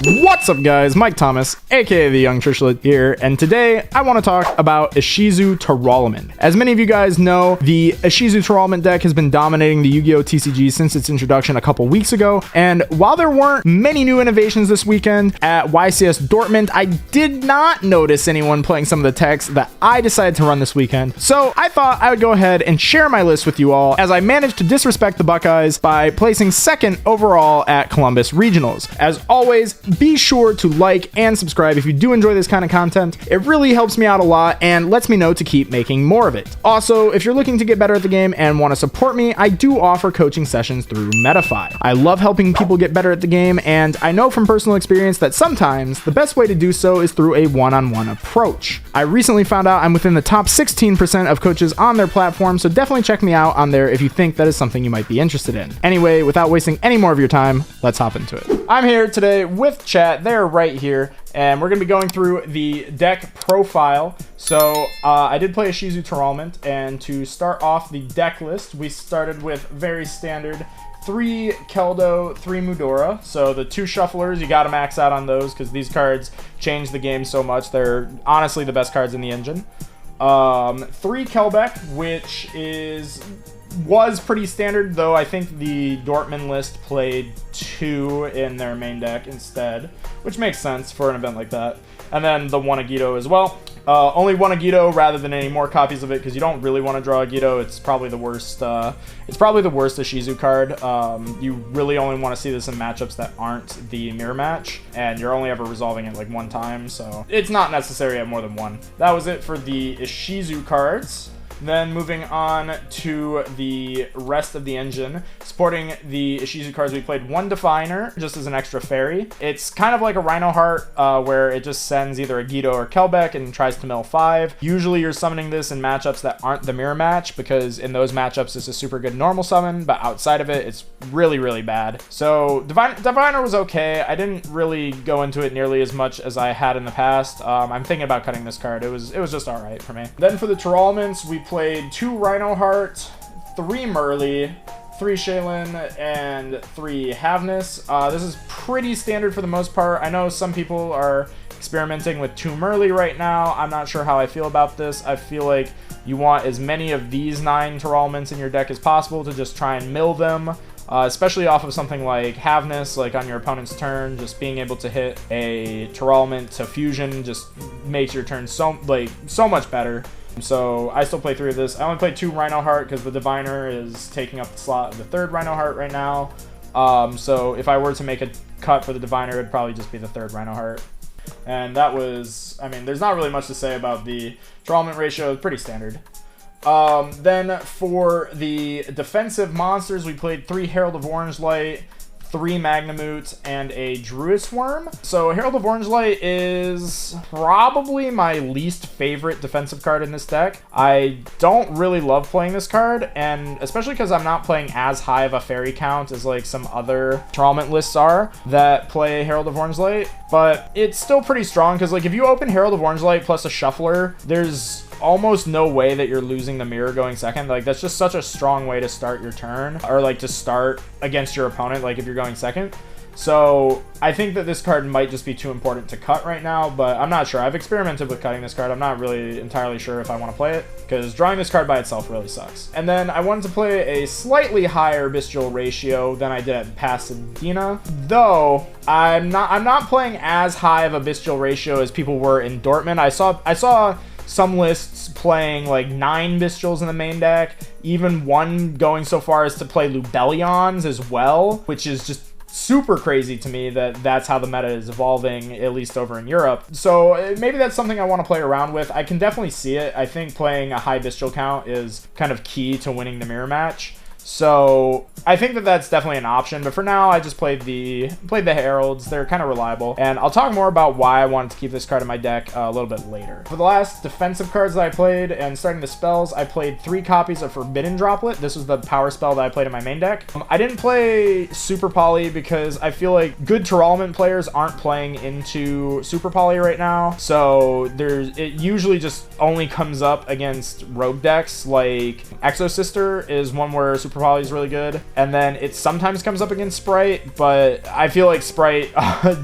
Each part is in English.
What's up guys, Mike Thomas, aka the Young Trishlet here, and today I want to talk about Ishizu Tearlament. As many of you guys know, the Ishizu Tearlament deck has been dominating the Yu-Gi-Oh! TCG since its introduction a couple weeks ago, and while there weren't many new innovations this weekend at YCS Dortmund, I did not notice anyone playing some of the decks that I decided to run this weekend. So I thought I would go ahead and share my list with you all, as I managed to disrespect the Buckeyes by placing second overall at Columbus Regionals. As always, be sure to like and subscribe if you do enjoy this kind of content. It really helps me out a lot and lets me know to keep making more of it. Also, if you're looking to get better at the game and want to support me, I do offer coaching sessions through Medify. I love helping people get better at the game, and I know from personal experience that sometimes the best way to do so is through a one-on-one approach. I recently found out I'm within the top 16% of coaches on their platform, so definitely check me out on there if you think that is something you might be interested in. Anyway, without wasting any more of your time, let's hop into it. I'm here today with chat. They're right here, and we're going to be going through the deck profile. So I did play Ishizu Tearlament, and to start off the deck list, we started with very standard 3 Keldo, 3 Mudora. So the 2 shufflers, you got to max out on those because these cards change the game so much. They're honestly the best cards in the engine. 3 Kelbeck, which was pretty standard, though I think the Dortmund list played 2 in their main deck instead, which makes sense for an event like that. And then the 1 Agito as well. Only 1 Agito rather than any more copies of it, because you don't really want to draw Agito. It's probably the worst. It's probably the worst Ishizu card. You really only want to see this in matchups that aren't the mirror match, and you're only ever resolving it like 1 time, so it's not necessary at more than 1. That was it for the Ishizu cards. Then moving on to the rest of the engine, supporting the Ishizu cards, we played 1 Diviner just as an extra fairy. It's kind of like a Rhino Heart where it just sends either a Agito or Kelbeck and tries to mill 5. Usually you're summoning this in matchups that aren't the mirror match, because in those matchups it's a super good normal summon, but outside of it it's really, really bad. So Diviner was okay. I didn't really go into it nearly as much as I had in the past. I'm thinking about cutting this card. It was just alright for me. Then for the Tearlaments, we played 2 Rhino Heart, 3 Merly, 3 Shaylin, and 3 Havness. This is pretty standard for the most part. I know some people are experimenting with 2 Merly right now. I'm not sure how I feel about this. I feel like you want as many of these 9 Tearlaments in your deck as possible to just try and mill them. Especially off of something like Havness, like on your opponent's turn, just being able to hit a Tearlament to fusion just makes your turn so much better. So I still play 3 of this. I only played 2 Rhino Heart because the Diviner is taking up the slot of the 3rd Rhino Heart right now. So if I were to make a cut for the Diviner, it'd probably just be the 3rd Rhino Heart. And that was, I mean, there's not really much to say about the Tearlament ratio. It's pretty standard. Then for the defensive monsters, we played 3 Herald of Orange Light, 3 Magnamute, and a Druid's Worm. So Herald of Orange Light is probably my least favorite defensive card in this deck. I don't really love playing this card, and especially because I'm not playing as high of a fairy count as like some other Tearlament lists are that play Herald of Orange Light. But it's still pretty strong, because like if you open Herald of Orange Light plus a Shuffler, there's almost no way that you're losing the mirror going second. Like that's just such a strong way to start your turn, or like to start against your opponent, like if you're going second. So I think that this card might just be too important to cut right now, but I'm not sure. I've experimented with cutting this card. I'm not really entirely sure if I want to play it, because drawing this card by itself really sucks. And then I wanted to play a slightly higher bestial ratio than I did at Pasadena, though I'm not playing as high of a bestial ratio as people were in Dortmund. I saw some lists playing like 9 Bestials in the main deck, even one going so far as to play Lubellions as well, which is just super crazy to me that that's how the meta is evolving, at least over in Europe. So maybe that's something I want to play around with. I can definitely see it. I think playing a high Bestial count is kind of key to winning the mirror match. So I think that that's definitely an option, but for now I just played the Heralds. They're kind of reliable, and I'll talk more about why I wanted to keep this card in my deck a little bit later. For the last defensive cards that I played, and starting the spells, I played 3 copies of Forbidden Droplet. This was the power spell that I played in my main deck. I didn't play Super Poly because I feel like good Tearlament players aren't playing into Super Poly right now, so it usually just only comes up against rogue decks. Like Exo Sister is one where Super Super Poly is really good. And then it sometimes comes up against Sprite, but I feel like Sprite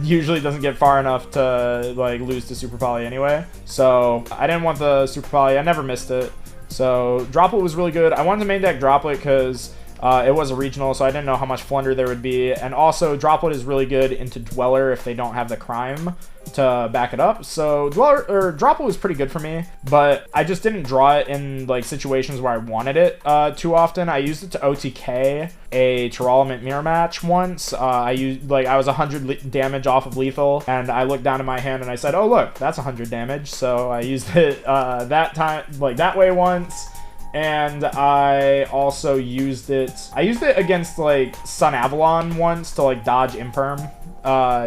usually doesn't get far enough to like lose to Super Poly anyway. So I didn't want the Super Poly. I never missed it. So Droplet was really good. I wanted to main deck Droplet because it was a regional, so I didn't know how much Flunder there would be. And also, Droplet is really good into Dweller if they don't have the Crime to back it up. So Droplet was pretty good for me, but I just didn't draw it in like situations where I wanted it too often. I used it to OTK a Tearlaments mirror match once. I was 100 damage off of lethal, and I looked down at my hand and I said, "Oh look, that's 100 damage." So I used it that time, like that way once. And I also used it against like Sun Avalon once to like dodge Imperm.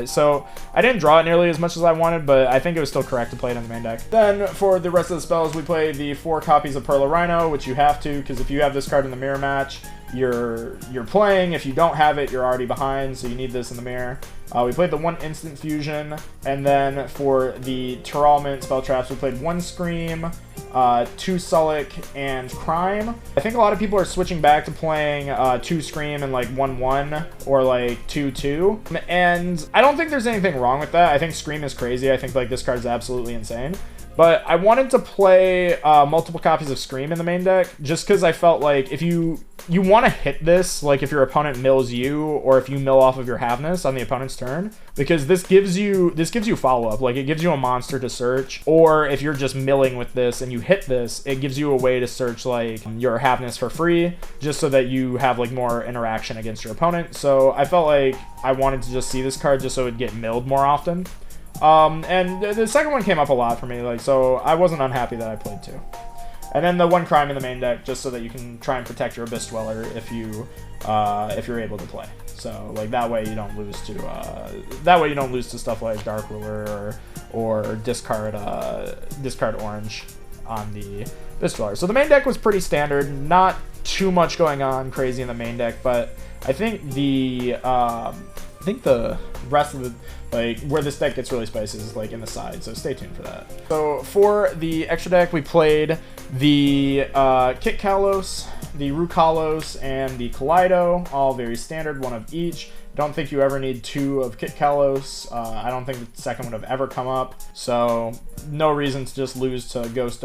So I didn't draw it nearly as much as I wanted, but I think it was still correct to play it in the main deck. Then for the rest of the spells, we play the 4 copies of Pearl of Rhino, which you have to, because if you have this card in the mirror match, you're playing. If you don't have it, you're already behind, so you need this in the mirror. We played the 1 instant fusion, and then for the Tearlaments spell traps, we played 1 Scream, 2 Sullic, and Crime. I think a lot of people are switching back to playing 2 Scream and like 1/1 or like 2/2, and I don't think there's anything wrong with that. I think Scream is crazy. I think like this card is absolutely insane. But I wanted to play multiple copies of Scream in the main deck, just because I felt like if you want to hit this, like if your opponent mills you, or if you mill off of your Havness on the opponent's turn, because this gives you follow-up. Like it gives you a monster to search, or if you're just milling with this and you hit this, it gives you a way to search like your Havness for free, just so that you have like more interaction against your opponent. So I felt like I wanted to just see this card just so it'd get milled more often. And the second one came up a lot for me, like, so I wasn't unhappy that I played 2. And then the 1 Crime in the main deck, just so that you can try and protect your Abyss Dweller if you're able to play. So like that way you don't lose to stuff like Dark Ruler or discard orange on the Abyss Dweller. So the main deck was pretty standard, not too much going on crazy in the main deck, but I think the rest of the, like, where this deck gets really spicy is like in the side, so stay tuned for that. So for the extra deck, we played the Kit Kalos, the Rukalos, and the Kaleido, all very standard, 1 of each. Don't think you ever need 2 of Kit Kalos. I don't think the second would have ever come up, so no reason to just lose to Ghost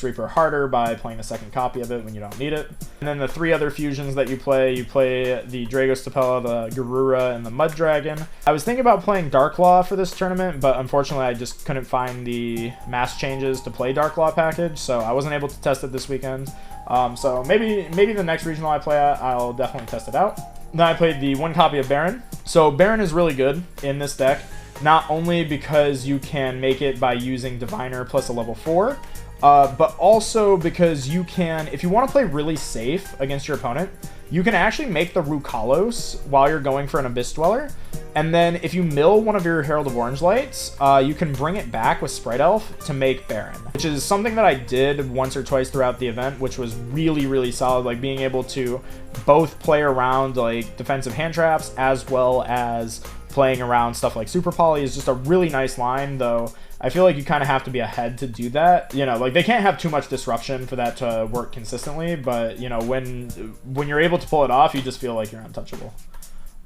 Reaper harder by playing the second copy of it when you don't need it. And then the 3 other fusions that you play the Dragos Tapella, the Garura, and the Mud Dragon. I was thinking about playing Darklaw for this tournament, but unfortunately I just couldn't find the mass changes to play Darklaw package, so I wasn't able to test it this weekend. So maybe the next regional I play at, I'll definitely test it out. Then I played the 1 copy of Baron. So Baron is really good in this deck, not only because you can make it by using Diviner plus a level 4, but also because you can, if you want to play really safe against your opponent, you can actually make the Rukalos while you're going for an Abyss Dweller, and then if you mill one of your Herald of Orange Lights, you can bring it back with Sprite Elf to make Baron, which is something that I did once or twice throughout the event, which was really, really solid, like being able to both play around like defensive hand traps as well as playing around stuff like Super Poly is just a really nice line, though I feel like you kind of have to be ahead to do that. You know, like they can't have too much disruption for that to work consistently, but you know, when you're able to pull it off, you just feel like you're untouchable.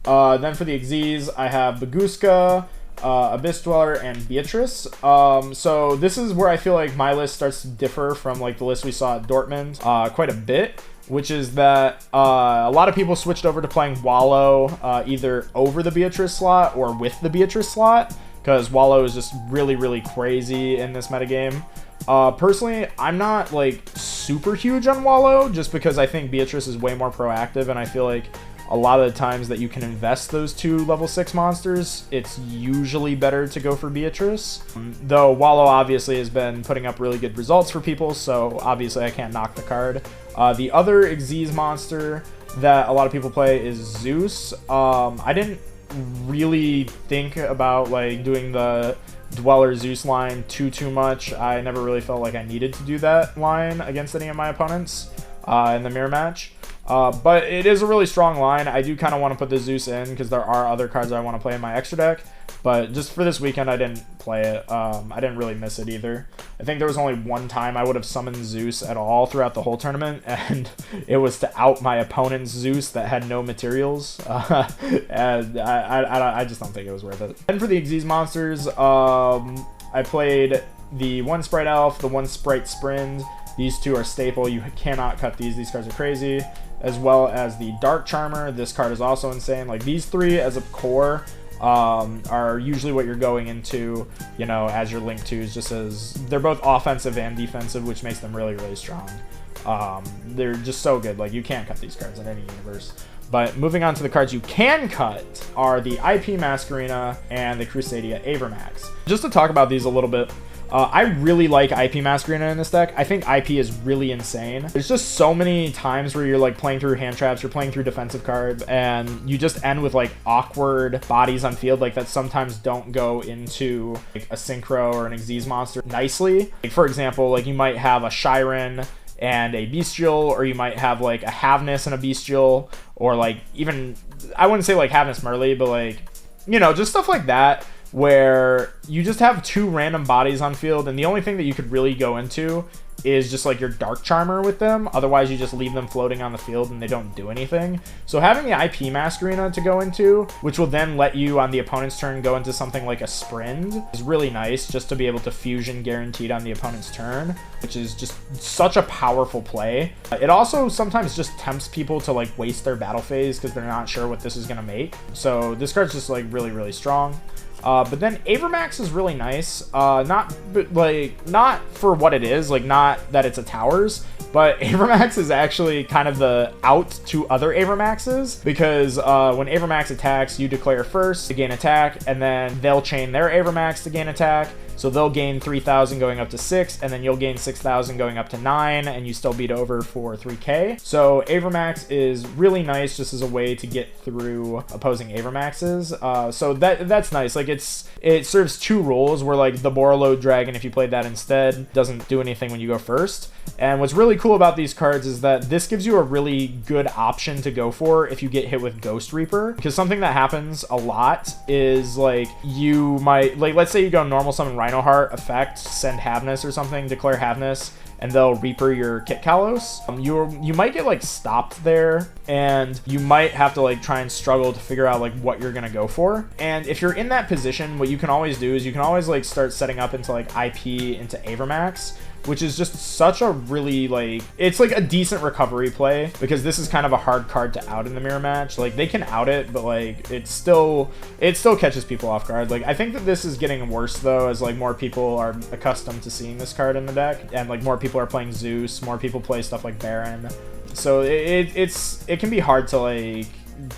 Then for the Xyz, I have Baguska, Abyss Dweller, and Beatrice. So this is where I feel like my list starts to differ from like the list we saw at Dortmund quite a bit, which is that a lot of people switched over to playing Wallow either over the Beatrice slot or with the Beatrice slot, because Wallow is just really, really crazy in this metagame. Personally, I'm not like super huge on Wallow, just because I think Beatrice is way more proactive, and I feel like a lot of the times that you can invest those 2 level 6 monsters, it's usually better to go for Beatrice. Though Wallow obviously has been putting up really good results for people, so obviously I can't knock the card. The other Xyz monster that a lot of people play is Zeus. I didn't really think about like doing the Dweller Zeus line too much. I never really felt like I needed to do that line against any of my opponents in the mirror match. But it is a really strong line. I do kind of want to put the Zeus in because there are other cards I want to play in my extra deck. But just for this weekend, I didn't play it. I didn't really miss it either. I think there was only one time I would have summoned Zeus at all throughout the whole tournament, and it was to out my opponent's Zeus that had no materials. And I just don't think it was worth it. And for the Xyz monsters, I played the 1 Sprite Elf, the 1 Sprite Sprint. These 2 are staple. You cannot cut these. These cards are crazy. As well as the Dark Charmer. This card is also insane. Like, these 3 as a core are usually what you're going into, you know, as your Link 2s, just as they're both offensive and defensive, which makes them really, really strong. They're just so good. Like, you can't cut these cards in any universe. But moving on to the cards you can cut are the IP Masquerena and the Crusadia Avramax. Just to talk about these a little bit, I really like IP Masquerena in this deck. I think IP is really insane. There's just so many times where you're like playing through hand traps, you're playing through defensive cards, and you just end with like awkward bodies on field like that sometimes don't go into like a Synchro or an Xyz monster nicely. Like, for example, like you might have a Shiren and a Bestial, or you might have like a Havness and a Bestial, or like even, I wouldn't say like Havness Merly, but like, you know, just stuff like that, where you just have 2 random bodies on field, and the only thing that you could really go into is just like your Dark Charmer with them. Otherwise, you just leave them floating on the field and they don't do anything. So having the IP Masquerena to go into, which will then let you on the opponent's turn go into something like a Sprint, is really nice, just to be able to fusion guaranteed on the opponent's turn, which is just such a powerful play. It also sometimes just tempts people to like waste their battle phase because they're not sure what this is going to make. So this card's just like really, really strong. But then Avramax is really nice, not for what it is, like not that it's a towers, but Avramax is actually kind of the out to other Avramaxes, because when Avramax attacks, you declare first to gain attack, and then they'll chain their Avramax to gain attack. So they'll gain 3,000 going up to 6, and then you'll gain 6,000 going up to 9, and you still beat over for 3k. So Avramax is really nice just as a way to get through opposing Avramaxes. So that's nice. Like it serves 2 roles, where like the Borreload Dragon, if you played that instead, doesn't do anything when you go first. And what's really cool about these cards is that this gives you a really good option to go for if you get hit with Ghost Reaper, because something that happens a lot is like you might, like, let's say you go normal summon Rhinoheart, effect, send Havness or something, declare Havness, and they'll Reaper your Kit Kalos. You might get like stopped there, and you might have to like try and struggle to figure out like what you're gonna go for. And if you're in that position, what you can always do is you can always like start setting up into like IP into Avramax, which is just such a really, like, it's like a decent recovery play, because this is kind of a hard card to out in the mirror match. Like, they can out it, but like it still catches people off guard. Like, I think that this is getting worse though, as like more people are accustomed to seeing this card in the deck, and like more people are playing Zeus, more people play stuff like Baron. So it can be hard to like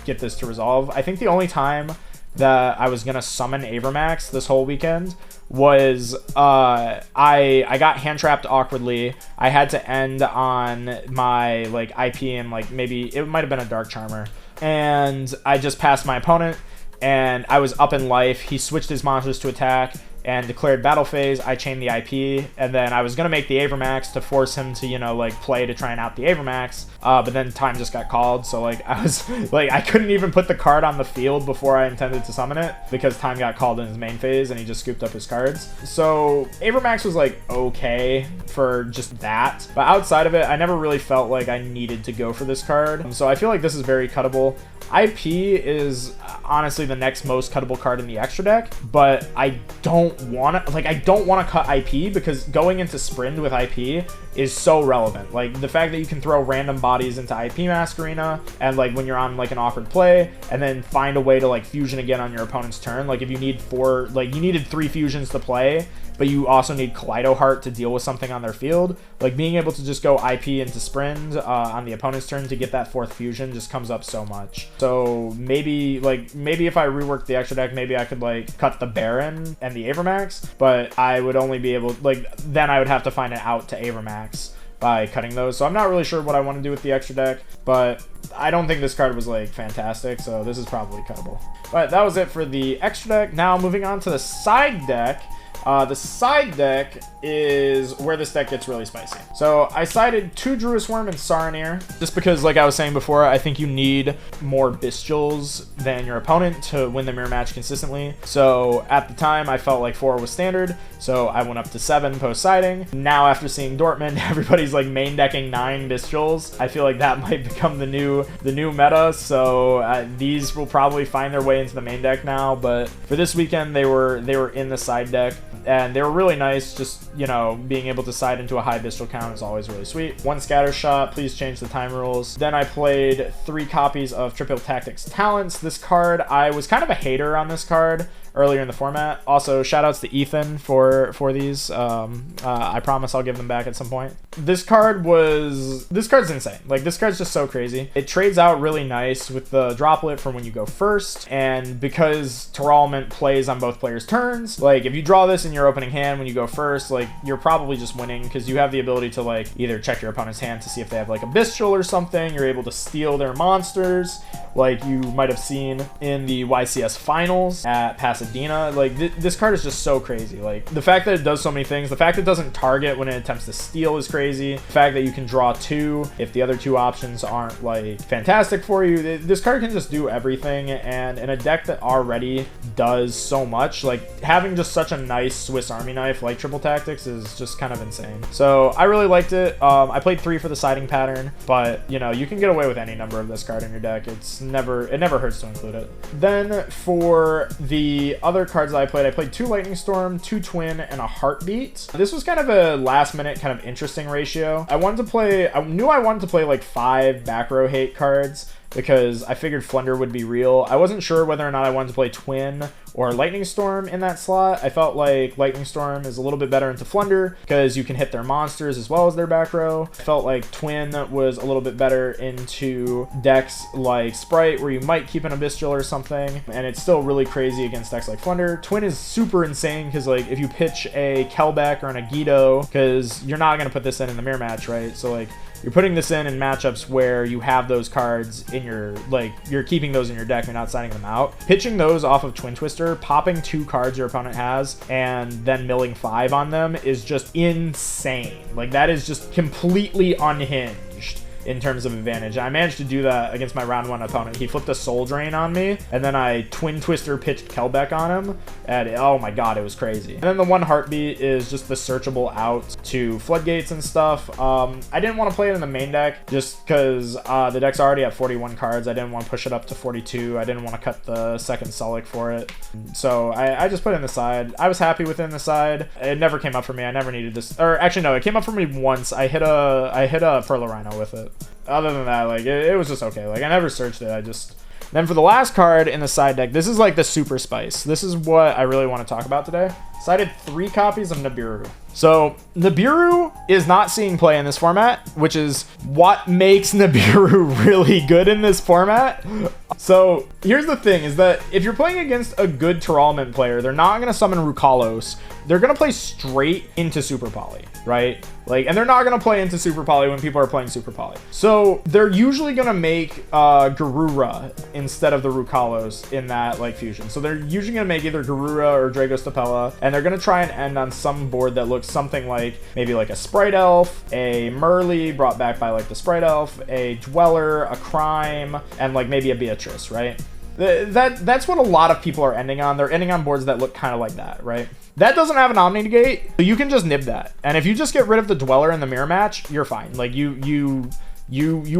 get this to resolve. I think the only time that I was gonna summon Avramax this whole weekend was I got hand trapped awkwardly. I had to end on my like IP, and like maybe it might have been a Dark Charmer, and I just passed my opponent, and I was up in life. He switched his monsters to attack and declared battle phase. I chained the IP, and then I was gonna make the Avramax to force him to, you know, like play to try and out the Avramax, but then time just got called, so like I was like, I couldn't even put the card on the field before I intended to summon it, because time got called in his main phase and he just scooped up his cards. So Avramax was like okay for just that, but outside of it, I never really felt like I needed to go for this card. So I feel like this is very cuttable. IP is honestly the next most cuttable card in the extra deck, but I don't want to cut IP, because going into Sprint with IP is so relevant. Like the fact that you can throw random bodies into IP Masquerena, and like when you're on like an awkward play, and then find a way to like fusion again on your opponent's turn. Like if you need you needed 3 fusions to play, but you also need Kaleido Heart to deal with something on their field, like being able to just go IP into Sprint on the opponent's turn to get that 4th fusion just comes up so much. So maybe if I reworked the extra deck, maybe I could like cut the Baron and the Avramax, but I would only be able, like, then I would have to find an out to Avramax by cutting those. So I'm not really sure what I want to do with the extra deck, but I don't think this card was like fantastic, so this is probably cuttable. But that was it for the extra deck. Now moving on to the side deck. The side deck is where this deck gets really spicy. So I sided 2 Druis Worm and Saronir, just because, like I was saying before, I think you need more Bestials than your opponent to win the mirror match consistently. So at the time, I felt like 4 was standard, so I went up to 7 post-siding. Now, after seeing Dortmund, everybody's like main decking 9 Bestials. I feel like that might become the new meta, so these will probably find their way into the main deck now, but for this weekend, they were in the side deck. And they were really nice. Just, you know, being able to side into a high Bestial count is always really sweet. 1 Scatter Shot, please change the time rules. Then I played 3 copies of Triple Tactics Talents. This card, I was kind of a hater on this card earlier in the format. Also, shout outs to Ethan for these. I promise I'll give them back at some point. This card's insane. Like, this card's just so crazy. It trades out really nice with the droplet from when you go first, and because Tearlament plays on both players' turns, like, if you draw this in your opening hand when you go first, like, you're probably just winning, because you have the ability to, like, either check your opponent's hand to see if they have, like, a Bestial or something. You're able to steal their monsters, like you might have seen in the YCS finals at Pasadena. Like, this card is just so crazy. Like, the fact that it does so many things, the fact it doesn't target when it attempts to steal is crazy. The fact that you can draw 2 if the other 2 options aren't, like, fantastic for you. This card can just do everything, and in a deck that already does so much, like, having just such a nice Swiss Army knife like Triple Tactics is just kind of insane. So I really liked it. I played 3 for the siding pattern, but, you know, you can get away with any number of this card in your deck. It never hurts to include it. Then for the other cards that I played 2 Lightning Storm, 2 Twin, and a Heartbeat. This was kind of a last minute kind of interesting ratio. I knew I wanted to play like 5 Backrow hate cards, because I figured Flunder would be real. I wasn't sure whether or not I wanted to play Twin or Lightning Storm in that slot. I felt like Lightning Storm is a little bit better into Flunder because you can hit their monsters as well as their back row. I felt like Twin was a little bit better into decks like Sprite, where you might keep an Abyssal or something, and it's still really crazy against decks like Flunder. Twin is super insane because, like, if you pitch a Kelbeck or an Agido, because you're not going to put this in the mirror match, right? So, like, you're putting this in matchups where you have those cards in your, like, you're keeping those in your deck, you're not signing them out. Pitching those off of Twin Twister, popping 2 cards your opponent has, and then milling 5 on them is just insane. Like, that is just completely unhinged in terms of advantage. I managed to do that against my round 1 opponent. He flipped a Soul Drain on me, and then I Twin Twister pitched Kelbeck on him, and oh my god, it was crazy. And then the 1 Heartbeat is just the searchable out to Floodgates and stuff. I didn't want to play it in the main deck just because the deck's already at 41 cards. I didn't want to push it up to 42. I didn't want to cut the second Sulic for it. So I just put it in the side. I was happy within the side. It never came up for me. I never needed this. Or actually, no, it came up for me once. I hit a Pearl Rhino with it. Other than that, like, it was just okay. Like, I never searched it. Then for the last card in the side deck, this is like the super spice. This is what I really want to talk about today. Sided 3 copies of Nibiru. So Nibiru is not seeing play in this format, which is what makes Nibiru really good in this format. So here's the thing, is that if you're playing against a good Tearlament player, they're not going to summon Rukalos. They're going to play straight into Super Poly, right? Like, and they're not going to play into Super Poly when people are playing Super Poly. So they're usually going to make Garura instead of the Rukalos in that, like, fusion. So they're usually going to make either Garura or Dragostapella, and they're going to try and end on some board that looks something like maybe like a Sprite Elf, a Merly brought back by, like, the Sprite Elf, a Dweller, a Crime, and, like, maybe a Beatrice, right? That's what a lot of people are ending on. They're ending on boards that look kind of like that, right? That doesn't have an Omni Negate, so you can just nib that. And if you just get rid of the Dweller in the mirror match, you're fine. Like, you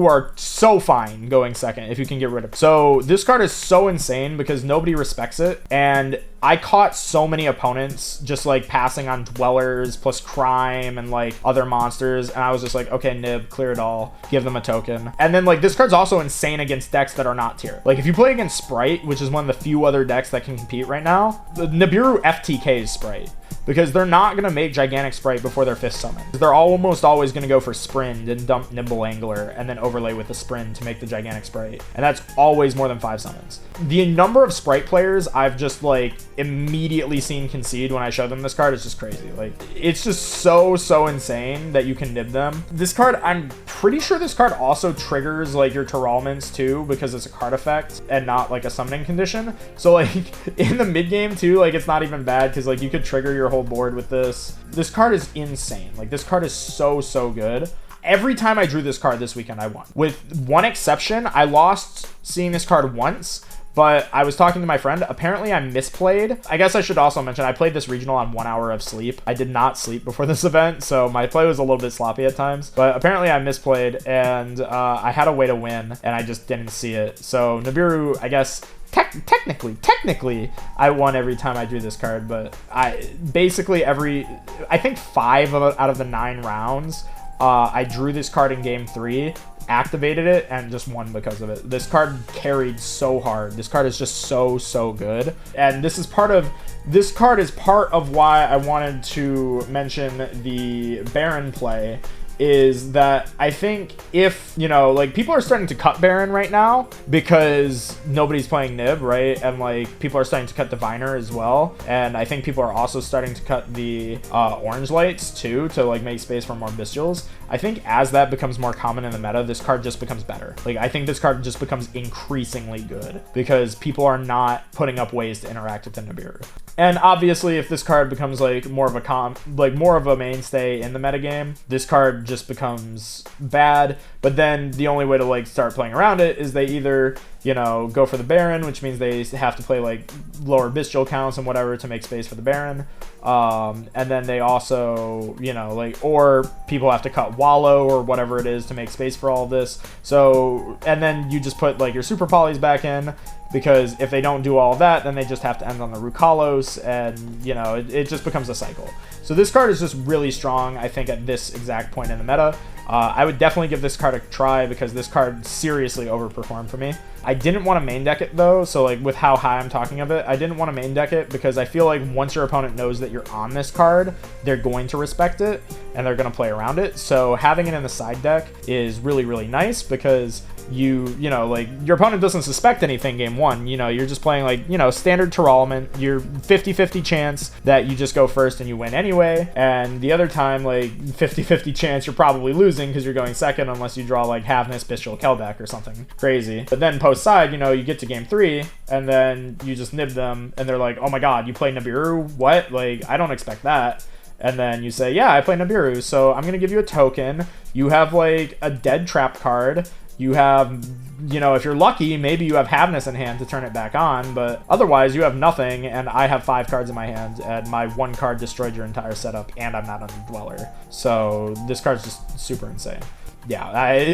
are so fine going second if you can get rid of it. So this card is so insane because nobody respects it, and I caught so many opponents just, like, passing on Dwellers plus Crime and, like, other monsters, and I was just like, okay, nib, clear it all, give them a token. And then, like, this card's also insane against decks that are not tier. Like, if you play against Sprite, which is one of the few other decks that can compete right now, the Nibiru FTKs Sprite, because they're not going to make Gigantic Sprite before their 5th summon. They're almost always going to go for Sprint and dump Nimble Angler and then overlay with the Sprint to make the Gigantic Sprite. And that's always more than 5 summons. The number of Sprite players I've just, like, immediately seen concede when I show them this card is just crazy. Like, it's just so insane that you can nib them. This card, I'm pretty sure this card also triggers, like, your Tearlaments too, because it's a card effect and not, like, a summoning condition. So, like, in the mid game too, like, it's not even bad because, like, you could trigger your whole whole board with this. This card is insane. Like, this card is so good. Every time I drew this card this weekend, I won. With one exception, I lost seeing this card once, but I was talking to my friend. Apparently I misplayed. I guess I should also mention I played this regional on 1 hour of sleep. I did not sleep before this event, so my play was a little bit sloppy at times. But apparently I misplayed, and I had a way to win, and I just didn't see it. So Nibiru, I guess, technically, I won every time I drew this card. But I basically I think 5 out of the 9 rounds, I drew this card in game 3. Activated it and just won because of it. This card carried so hard. This card is just so good, and this card is part of why I wanted to mention the Baron play. Is that I think if, you know, like, people are starting to cut Baron right now because nobody's playing Nib, right? And like, people are starting to cut Diviner as well. And I think people are also starting to cut the orange lights too, to like make space for more Bestials. I think as that becomes more common in the meta, this card just becomes better. Like, I think this card just becomes increasingly good because people are not putting up ways to interact with the Nibiru. And obviously, if this card becomes like more of a mainstay in the metagame, this card just becomes bad. But then the only way to like start playing around it is they either, you know, go for the Baron, which means they have to play like lower Bestial counts and whatever to make space for the Baron. And then they also, you know, like, or people have to cut Wallow or whatever it is to make space for all of this. So, and then you just put like your super polys back in, because if they don't do all of that, then they just have to end on the Rukalos, and, you know, it just becomes a cycle. So this card is just really strong, I think, at this exact point in the meta. I would definitely give this card a try because this card seriously overperformed for me. I didn't want to main deck it though, so like with how high I'm talking of it, I didn't want to main deck it because I feel like once your opponent knows that you're on this card, they're going to respect it and they're going to play around it. So having it in the side deck is really nice because you know, like, your opponent doesn't suspect anything game 1. You know, you're just playing like, you know, standard Tearlament. You're 50-50 chance that you just go first and you win anyway. And the other time, like, 50-50 chance you're probably losing because you're going second unless you draw like Havnus, Bestial, Kelbeck or something crazy. But then post side, you know, you get to game 3 and then you just nib them and they're like, oh my god, you play Nibiru? What? Like, I don't expect that. And then you say, yeah, I play Nibiru, so I'm gonna give you a token. You have like a dead trap card. You have, you know, if you're lucky, maybe you have Havnus in hand to turn it back on, but otherwise you have nothing, and I have 5 cards in my hand, and my 1 card destroyed your entire setup, and I'm not on the Dweller. So this card's just super insane. Yeah,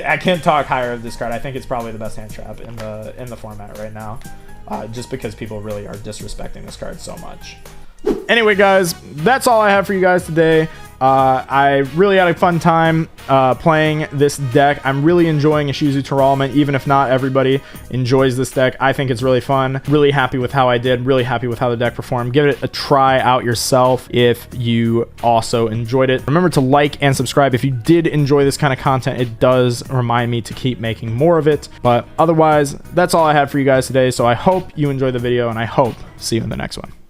I can't talk higher of this card. I think it's probably the best hand trap in the format right now, just because people really are disrespecting this card so much. Anyway, guys, that's all I have for you guys today. I really had a fun time playing this deck. I'm really enjoying Ishizu Tearlament, even if not everybody enjoys this deck. I think it's really fun. Really happy with how I did. Really happy with how the deck performed. Give it a try out yourself if you also enjoyed it. Remember to like and subscribe if you did enjoy this kind of content. It does remind me to keep making more of it. But otherwise, that's all I had for you guys today. So I hope you enjoyed the video, and I hope see you in the next one.